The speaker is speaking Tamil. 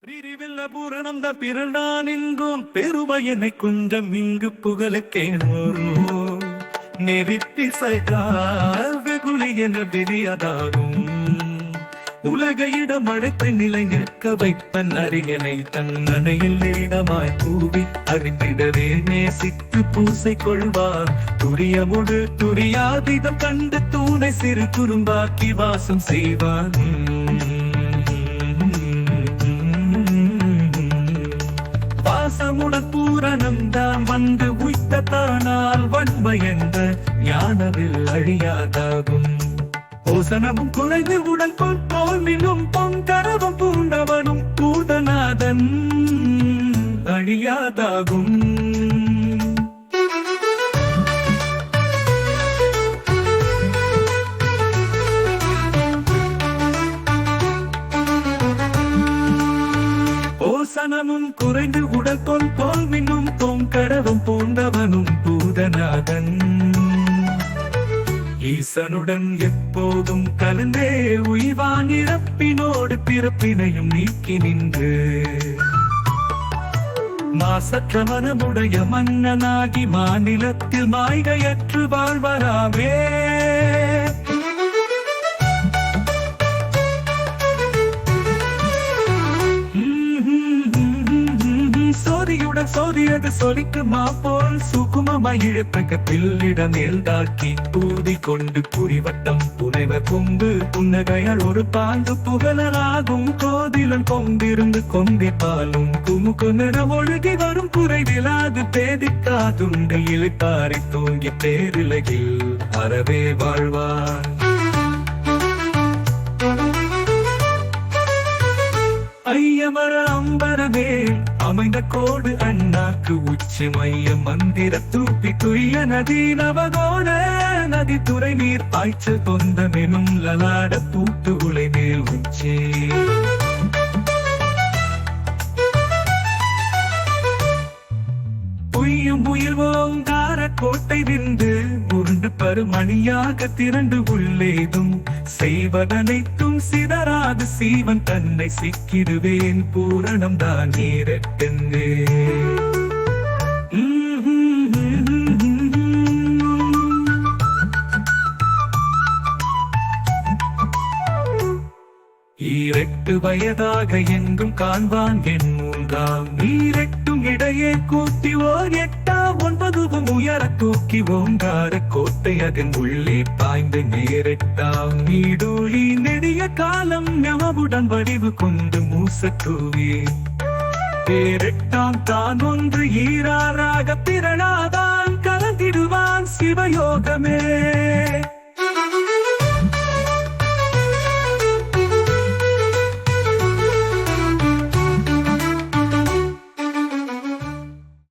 பிரிவில்ல பூரணந்த பிறந்தான் எங்கும் பெருமையனை கொஞ்சம் இங்கு புகழுக்கேனோ நெறித்தி சைதால் வெகுளி என பெரியதாகும் உலகையிடம் அழைத்து நிலை நிற்க வைப்பன் அரியணை தன்னணையில் இடமாய் தூவி அறிந்திடவே நேசித்து பூசை கொள்வார் துரியமுடு துரியாதிதம் கண்டு தூணை சிறு குறும்பாக்கி வாசம் செய்வார் பாசமுடன் பூரணம் தான் வந்து உய்த்த தானால் வன்மை என்ற ஞானவில் அழியாதாகும் ஓசனமும் குறைந்து உடல் போல்மினும் பொங்கரவும் பூண்டவனும் பூதநாதன் அழியாதாகும் ஓசனமும் குறைந்து உடல் போல்மினும் பொங்கரவும் பூண்டவனும் பூதநாதன் ஈசனுடன் எப்போதும் கலந்தே உய்வான் இறப்பினோடு பிறப்பினையும் நீக்கி நின்று மாசற்ற மனமுடைய மன்னனாகி மாநிலத்தில் மாய்கையற்று வாழ்வராமே சோதியுடன் சோதியது சொலிக்கு மாப்போல் சுகுமமயிழப்பக பில்லிடம் தாக்கி ஊதி கொண்டு புரிவட்டம் புனைவர் கொண்டு புன்னகையால் ஒரு பாண்டு புகழலாகும் கோதிலன் கொண்டிருந்து கொண்டே பாலும் குமுக்கு நிறம் ஒழுகி வரும் குறைவிலாது பேதிக்காதுண்டு இழுக்காரை தூங்கி பேரிலகில் அறவே வாழ்வார் ஐயமர அம்பரவே அமைந்த கோடு அண்ணாக்கு உச்சி மைய மந்திர தூப்பி துய்ய நதி நவகோண நதி துறை நீர் பாய்ச்சல் தொந்தமெனும் லலாட பூட்டு உலை மேல் உச்சி உய்யும் உயிர்வோம் கார கோட்டை விந்து உருண்டு பருமணியாக திரண்டு உள்ளேதும் செய்வதனைத்தும் சிதறாது சீவன் தன்னை சிக்கிடுவேன் பூரணம் தான் நீரட்டென்று ஈரெட்டு வயதாக எங்கும் காண்பான் என் மூன்றாம் நீரெட்டும் இடையே கூட்டி ஓர் எட்டா ஒன்பதுவும் உயர தூக்கி ஓங்கார கோட்டை அதன் உள்ளே பாய்ந்து நேரெட்டாம் நீடூழி நெடிய காலம் ஞாபுடன் வடிவு கொண்டு மூசத்தூவி பேரெட்டாம் தான் ஒன்று ஈராறாக பிறனாதான் கலந்திடுவான் சிவயோகமே